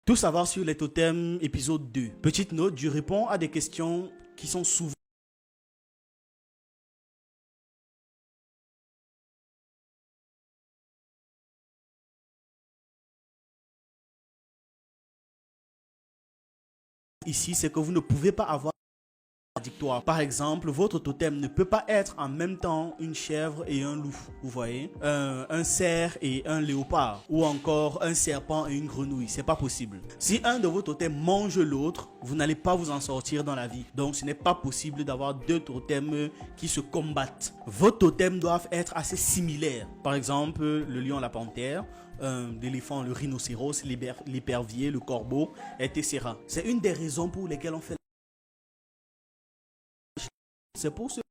Tout savoir sur les totems, épisode 2. Petite note, je réponds à des questions qui sont souvent ici, c'est que vous ne pouvez pas avoir contradictoire. Par exemple, votre totem ne peut pas être en même temps une chèvre et un loup, vous voyez, un cerf et un léopard, ou encore un serpent et une grenouille, c'est pas possible. Si un de vos totems mange l'autre, vous n'allez pas vous en sortir dans la vie. Donc ce n'est pas possible d'avoir deux totems qui se combattent. Vos totems doivent être assez similaires. Par exemple, le lion, la panthère, l'éléphant, le rhinocéros, l'épervier, le corbeau, etc. C'est une des raisons pour lesquelles on fait. C'est pour ce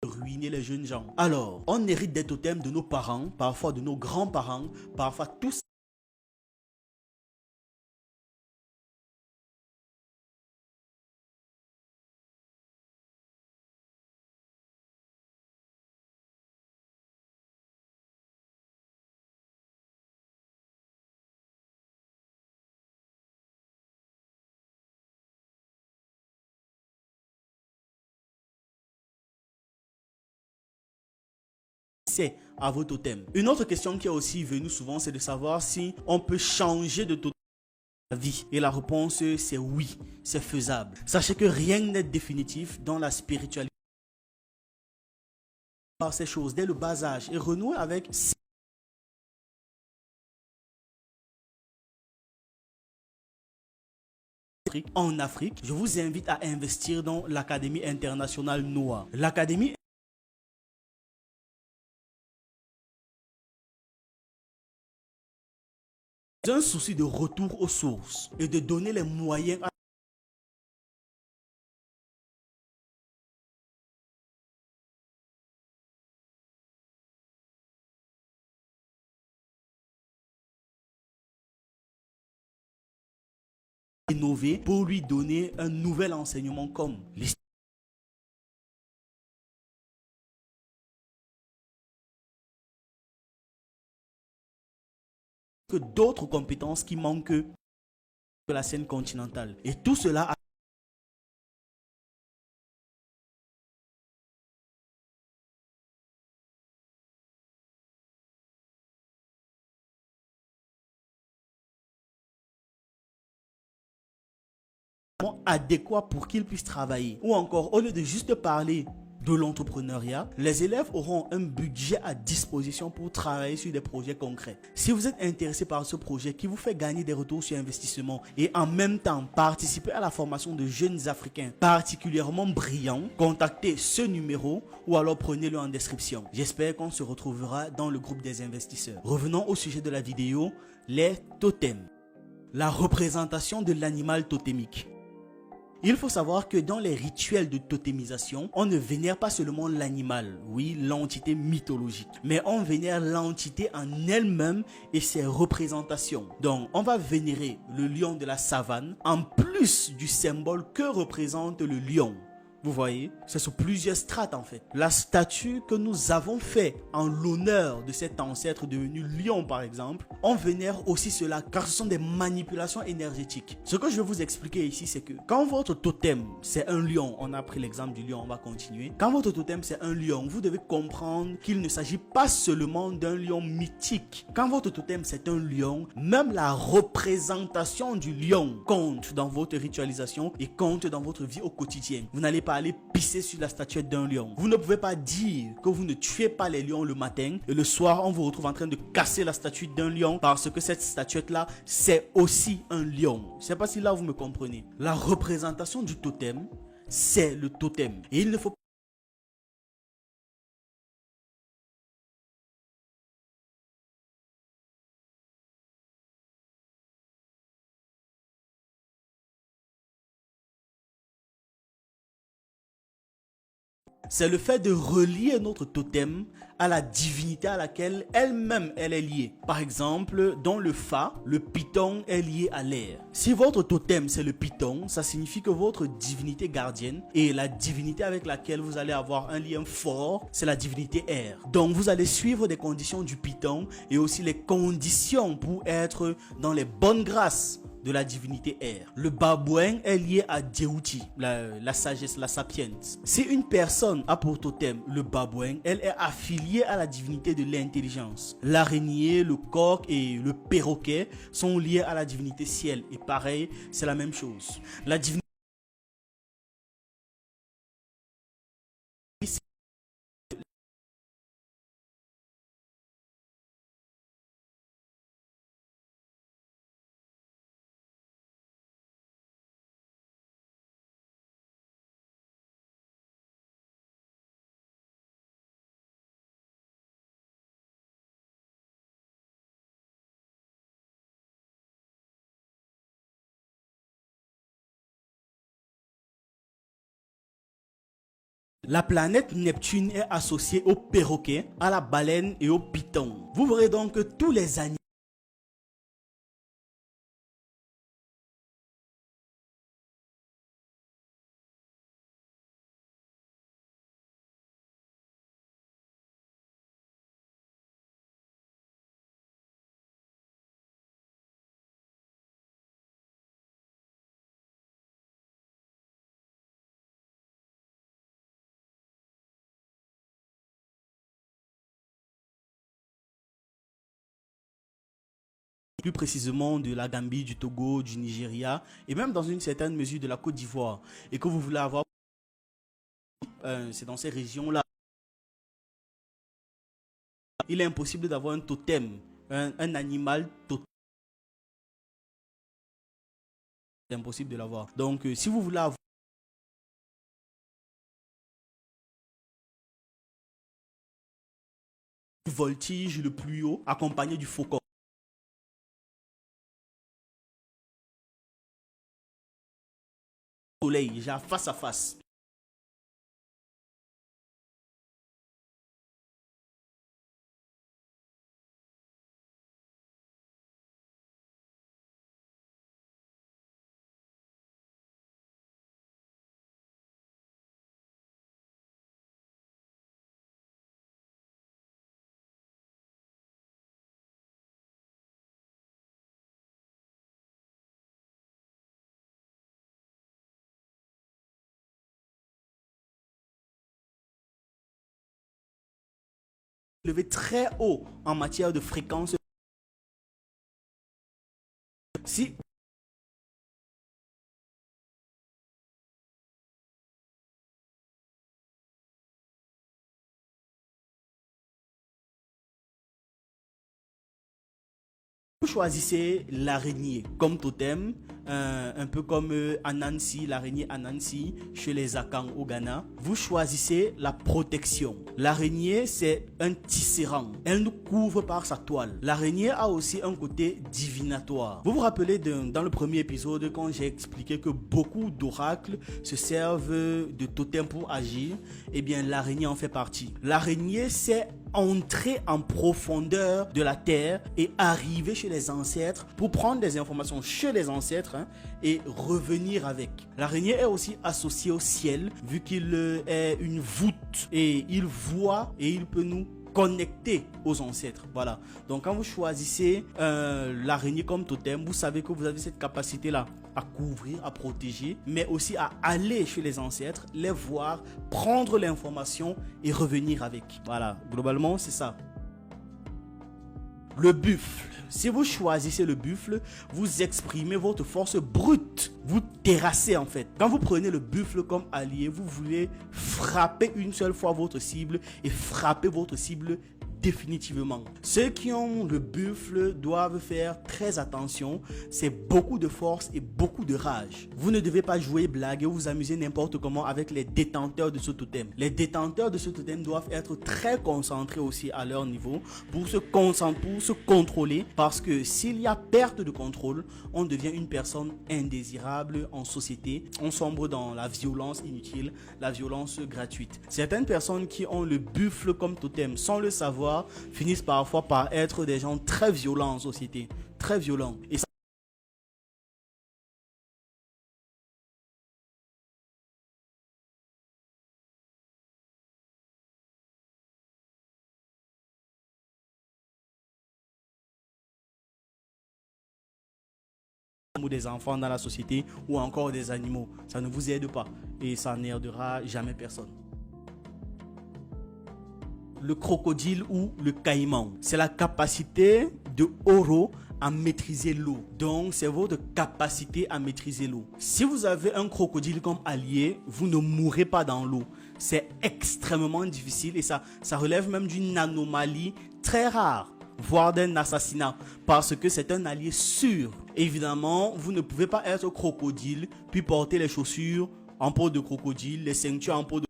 ruiner les jeunes gens. Alors, on hérite des totems de nos parents, parfois de nos grands-parents, parfois tous c'est à vos totems. Une autre question qui est aussi venue souvent, c'est de savoir si on peut changer de totem à la vie. Et la réponse, c'est oui, c'est faisable. Sachez que rien n'est définitif dans la spiritualité par ces choses dès le bas âge et renouer avec en Afrique. Je vous invite à investir dans l'Académie internationale Noah. L'Académie est un souci de retour aux sources et de donner les moyens à innover pour lui donner un nouvel enseignement comme l'histoire que d'autres compétences qui manquent de la scène continentale. Et tout cela adéquat pour qu'ils puissent travailler. Ou encore, au lieu de juste parler de l'entrepreneuriat, les élèves auront un budget à disposition pour travailler sur des projets concrets. Si vous êtes intéressé par ce projet qui vous fait gagner des retours sur investissement et en même temps participer à la formation de jeunes Africains particulièrement brillants, contactez ce numéro ou alors prenez-le en description. J'espère qu'on se retrouvera dans le groupe des investisseurs. Revenons au sujet de la vidéo, les totems. La représentation de l'animal totémique. Il faut savoir que dans les rituels de totémisation, on ne vénère pas seulement l'animal, oui, l'entité mythologique, mais on vénère l'entité en elle-même et ses représentations. Donc, on va vénérer le lion de la savane en plus du symbole que représente le lion. Vous voyez, c'est sur plusieurs strates en fait. La statue que nous avons fait en l'honneur de cet ancêtre devenu lion par exemple, on vénère aussi cela car ce sont des manipulations énergétiques. Ce que je vais vous expliquer ici, c'est que quand votre totem c'est un lion, on a pris l'exemple du lion, on va continuer. Quand votre totem c'est un lion, vous devez comprendre qu'il ne s'agit pas seulement d'un lion mythique. Quand votre totem c'est un lion, même la représentation du lion compte dans votre ritualisation et compte dans votre vie au quotidien. Vous n'allez pas aller pisser sur la statuette d'un lion. Vous ne pouvez pas dire que vous ne tuez pas les lions le matin et le soir on vous retrouve en train de casser la statue d'un lion parce que cette statuette là c'est aussi un lion. Je ne sais pas si là vous me comprenez. La représentation du totem c'est le totem et il ne faut c'est le fait de relier notre totem à la divinité à laquelle elle-même elle est liée. Par exemple, dans le Fa, le python est lié à l'air. Si votre totem c'est le python, ça signifie que votre divinité gardienne et la divinité avec laquelle vous allez avoir un lien fort, c'est la divinité air. Donc vous allez suivre des conditions du python et aussi les conditions pour être dans les bonnes grâces de la divinité air. Le babouin est lié à Djéouti, la sagesse, la sapience. Si une personne a pour totem le babouin, elle est affiliée à la divinité de l'intelligence. L'araignée, le coq et le perroquet sont liés à la divinité ciel. Et pareil, c'est la même chose. La divinité La planète Neptune est associée au perroquet, à la baleine et au python. Vous verrez donc que tous les animaux plus précisément de la Gambie, du Togo, du Nigeria et même dans une certaine mesure de la Côte d'Ivoire et que vous voulez avoir, c'est dans ces régions-là. Il est impossible d'avoir un totem, un animal totem. C'est impossible de l'avoir. Donc, si vous voulez avoir le voltige le plus haut, accompagné du faucon, soleil, genre face à face. Levé très haut en matière de fréquence. Si vous choisissez l'araignée comme totem, un peu comme Anansi, l'araignée Anansi chez les Akans au Ghana. Vous choisissez la protection. L'araignée, c'est un tisserand. Elle nous couvre par sa toile. L'araignée a aussi un côté divinatoire. Vous vous rappelez dans le premier épisode quand j'ai expliqué que beaucoup d'oracles se servent de totem pour agir? Eh bien, l'araignée en fait partie. L'araignée, c'est entrer en profondeur de la terre et arriver chez les ancêtres pour prendre des informations chez les ancêtres et revenir avec. L'araignée est aussi associé au ciel vu qu'il est une voûte et il voit et il peut nous connecter aux ancêtres. Voilà. Donc quand vous choisissez l'araignée comme totem, vous savez que vous avez cette capacité-là à couvrir, à protéger, mais aussi à aller chez les ancêtres, les voir, prendre l'information et revenir avec. Voilà. Globalement, c'est ça. Le buffle. Si vous choisissez le buffle, vous exprimez votre force brute. Vous terrassez en fait. Quand vous prenez le buffle comme allié, vous voulez frapper une seule fois votre cible et frapper votre cible définitivement. Ceux qui ont le buffle doivent faire très attention. C'est beaucoup de force et beaucoup de rage. Vous ne devez pas jouer, blaguer ou vous amuser n'importe comment avec les détenteurs de ce totem. Les détenteurs de ce totem doivent être très concentrés aussi à leur niveau pour se concentrer, pour se contrôler, parce que s'il y a perte de contrôle, on devient une personne indésirable en société. On sombre dans la violence inutile, la violence gratuite. Certaines personnes qui ont le buffle comme totem sans le savoir finissent parfois par être des gens très violents en société, très violents. Et ça ou des enfants dans la société ou encore des animaux, ça ne vous aide pas et ça n'aidera jamais personne. Le crocodile ou le caïman, c'est la capacité de Oro à maîtriser l'eau. Donc, c'est votre capacité à maîtriser l'eau. Si vous avez un crocodile comme allié, vous ne mourrez pas dans l'eau. C'est extrêmement difficile et ça relève même d'une anomalie très rare, voire d'un assassinat, parce que c'est un allié sûr. Évidemment, vous ne pouvez pas être crocodile, puis porter les chaussures en peau de crocodile, les ceintures en peau de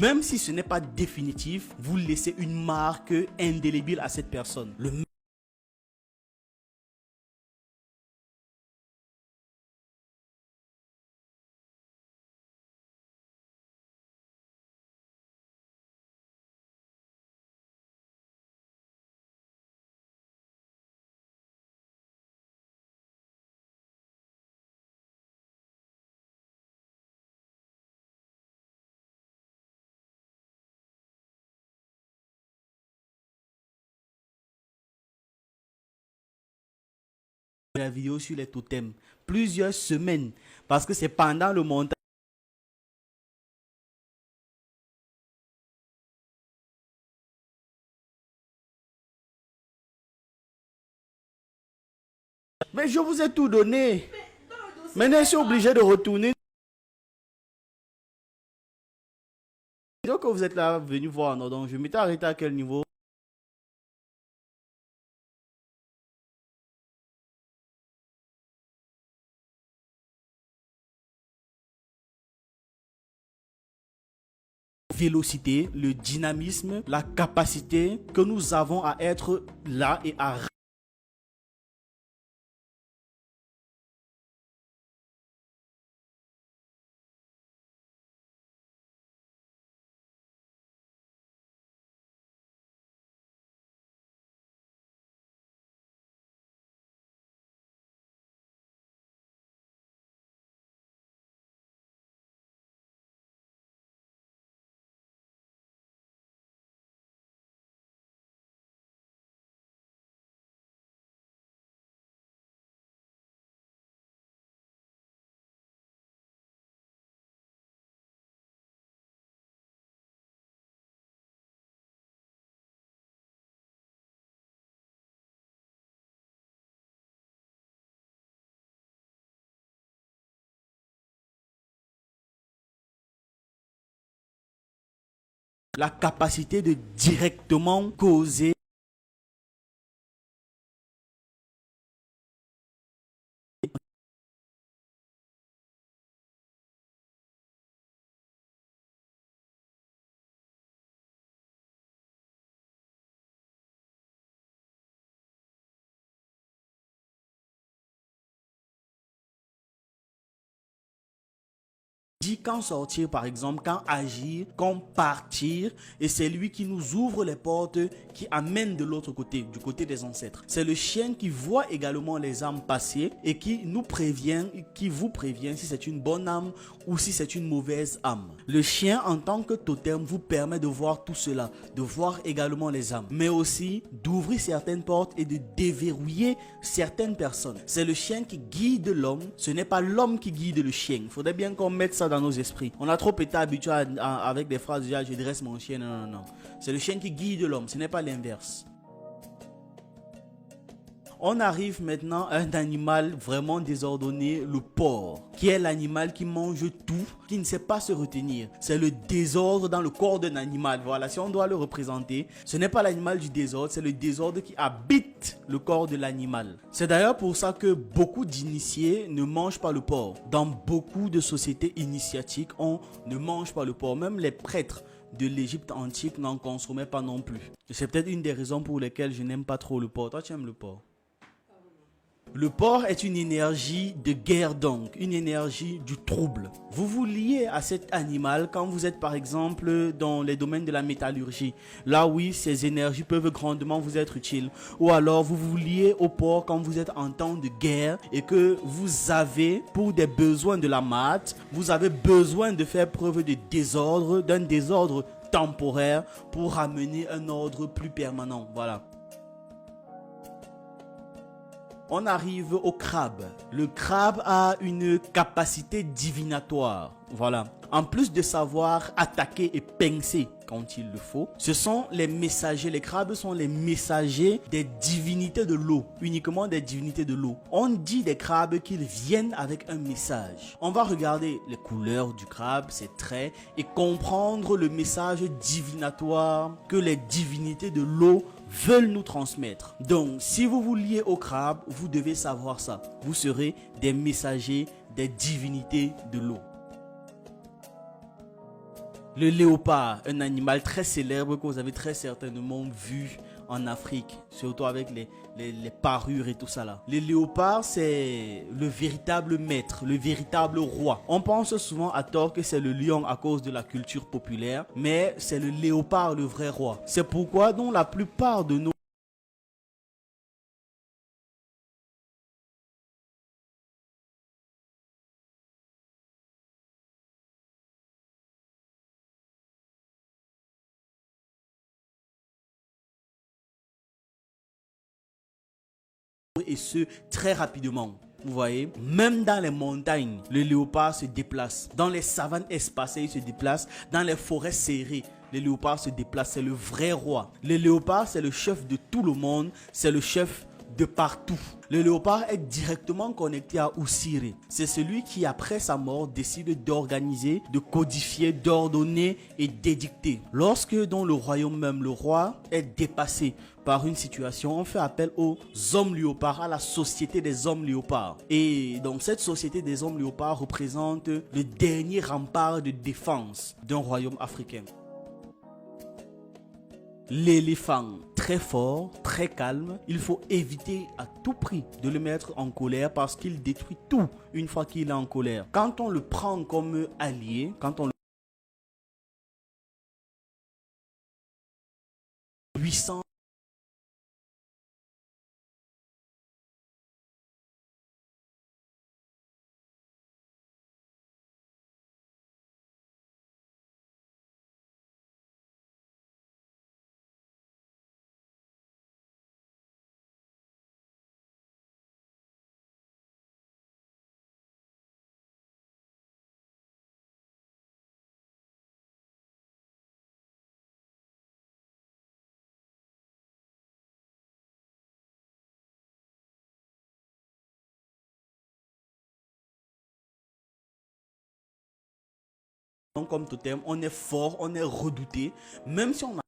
même si ce n'est pas définitif, vous laissez une marque indélébile à cette personne. La vidéo sur les totems, plusieurs semaines, parce que c'est pendant le montage. Mais je vous ai tout donné. Maintenant, je suis obligé de retourner. Donc, vous êtes là, venu voir. Non, donc, je m'étais arrêté à quel niveau? Vélocité, le dynamisme, la capacité que nous avons à être là et à la capacité de directement causer dit quand sortir par exemple, quand agir, quand partir, et c'est lui qui nous ouvre les portes qui amènent de l'autre côté, du côté des ancêtres. C'est le chien qui voit également les âmes passer et qui nous prévient, qui vous prévient si c'est une bonne âme ou si c'est une mauvaise âme. Le chien en tant que totem vous permet de voir tout cela, de voir également les âmes, mais aussi d'ouvrir certaines portes et de déverrouiller certaines personnes. C'est le chien qui guide l'homme, ce n'est pas l'homme qui guide le chien. Il faudrait bien qu'on mette ça dans nos esprits. On a trop été habitué avec des phrases déjà, je dresse mon chien. Non, non, non. C'est le chien qui guide l'homme, ce n'est pas l'inverse. On arrive maintenant à un animal vraiment désordonné, le porc, qui est l'animal qui mange tout, qui ne sait pas se retenir. C'est le désordre dans le corps d'un animal. Voilà, si on doit le représenter, ce n'est pas l'animal du désordre, c'est le désordre qui habite le corps de l'animal. C'est d'ailleurs pour ça que beaucoup d'initiés ne mangent pas le porc. Dans beaucoup de sociétés initiatiques, on ne mange pas le porc. Même les prêtres de l'Égypte antique n'en consommaient pas non plus. C'est peut-être une des raisons pour lesquelles je n'aime pas trop le porc. Toi, tu aimes le porc? Le porc est une énergie de guerre donc, une énergie du trouble. Vous vous liez à cet animal quand vous êtes par exemple dans les domaines de la métallurgie. Là oui, ces énergies peuvent grandement vous être utiles. Ou alors vous vous liez au porc quand vous êtes en temps de guerre et que vous avez pour des besoins de la mat, vous avez besoin de faire preuve de désordre, d'un désordre temporaire pour ramener un ordre plus permanent. Voilà. On arrive au crabe. Le crabe a une capacité divinatoire. Voilà. En plus de savoir attaquer et pincer quand il le faut, ce sont les messagers. Les crabes sont les messagers des divinités de l'eau. Uniquement des divinités de l'eau. On dit des crabes qu'ils viennent avec un message. On va regarder les couleurs du crabe, ses traits, et comprendre le message divinatoire que les divinités de l'eau veulent nous transmettre. Donc, si vous vous liez au crabe, vous devez savoir ça. Vous serez des messagers des divinités de l'eau. Le léopard, un animal très célèbre que vous avez très certainement vu en Afrique, surtout avec les parures et tout ça là. Le léopard, c'est le véritable maître, le véritable roi. On pense souvent à tort que c'est le lion à cause de la culture populaire, mais c'est le léopard le vrai roi. C'est pourquoi dans la plupart de nos et ce très rapidement. Vous voyez, même dans les montagnes, le léopard se déplace. Dans les savanes espacées, il se déplace. Dans les forêts serrées, le léopard se déplace. C'est le vrai roi. Le léopard, c'est le chef de tout le monde. C'est le chef de partout. Le léopard est directement connecté à Osiré. C'est celui qui, après sa mort, décide d'organiser, de codifier, d'ordonner et d'édicter. Lorsque dans le royaume même, le roi est dépassé par une situation, on fait appel aux hommes léopards, à la société des hommes léopards. Et donc cette société des hommes léopards représente le dernier rempart de défense d'un royaume africain. L'éléphant, très fort, très calme, il faut éviter à tout prix de le mettre en colère parce qu'il détruit tout une fois qu'il est en colère. Quand on le prend comme allié, quand on le puissant comme totem, on est fort, on est redouté, même si on a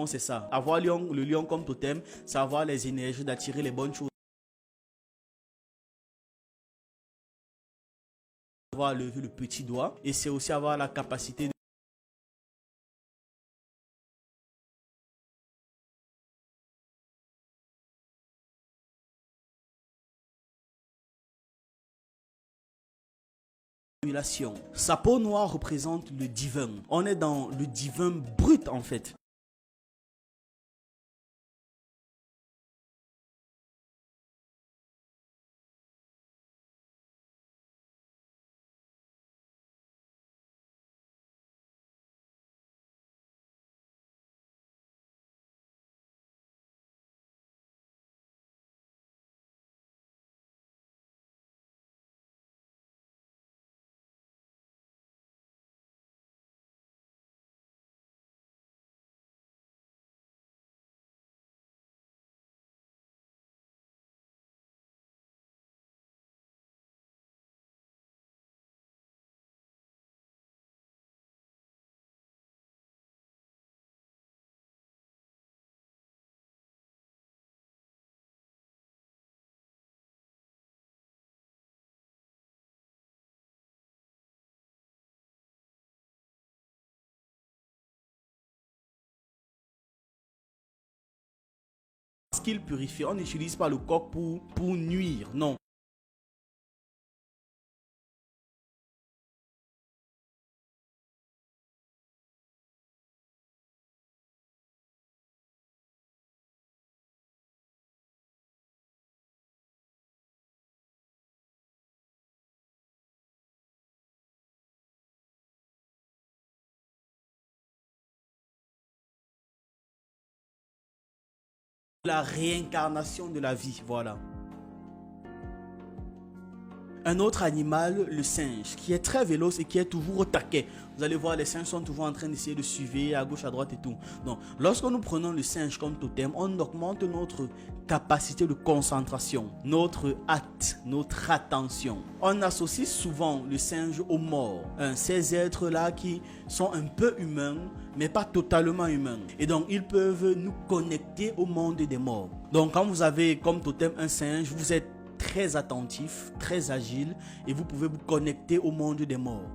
simplement, c'est ça. Avoir le lion comme totem, c'est avoir les énergies d'attirer les bonnes choses. Avoir levé le petit doigt, et c'est aussi avoir la capacité de simulation. Sa peau noire représente le divin. On est dans le divin brut en fait. Qu'il purifie, on n'utilise pas le coq pour nuire, non. La réincarnation de la vie, voilà. Un autre animal, le singe, qui est très véloce et qui est toujours au taquet. Vous allez voir, les singes sont toujours en train d'essayer de suivre à gauche, à droite et tout. Donc, lorsque nous prenons le singe comme totem, on augmente notre capacité de concentration, notre hâte, notre attention. On associe souvent le singe aux morts. Ces êtres-là qui sont un peu humains, mais pas totalement humains. Et donc, ils peuvent nous connecter au monde des morts. Donc, quand vous avez comme totem un singe, vous êtes très attentif, très agile et vous pouvez vous connecter au monde des morts.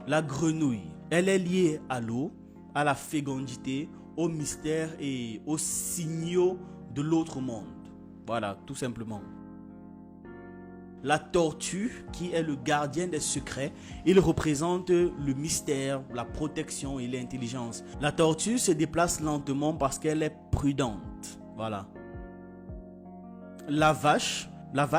La grenouille, elle est liée à l'eau, à la fécondité, au mystère et aux signaux de l'autre monde. Voilà, tout simplement. La tortue, qui est le gardien des secrets, il représente le mystère, la protection et l'intelligence. La tortue se déplace lentement parce qu'elle est prudente. Voilà. La vache,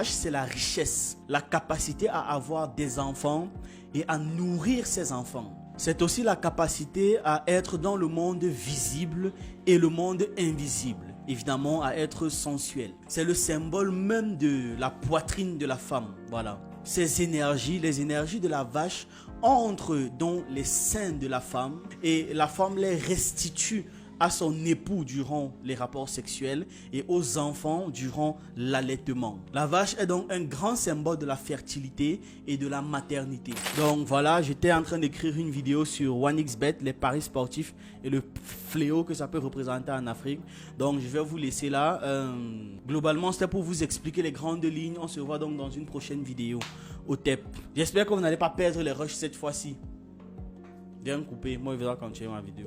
c'est la richesse, la capacité à avoir des enfants et à nourrir ses enfants. C'est aussi la capacité à être dans le monde visible et le monde invisible. Évidemment, à être sensuel. C'est le symbole même de la poitrine de la femme. Voilà. Ces énergies, les énergies de la vache entrent dans les seins de la femme et la femme les restitue à son époux durant les rapports sexuels et aux enfants durant l'allaitement. La vache est donc un grand symbole de la fertilité et de la maternité. Donc voilà, j'étais en train d'écrire une vidéo sur 1xBet, les paris sportifs et le fléau que ça peut représenter en Afrique. Donc je vais vous laisser là. Globalement, c'était pour vous expliquer les grandes lignes. On se voit donc dans une prochaine vidéo au TEP. J'espère que vous n'allez pas perdre les rushs cette fois-ci. Bien coupé, moi je vais continuer ma vidéo.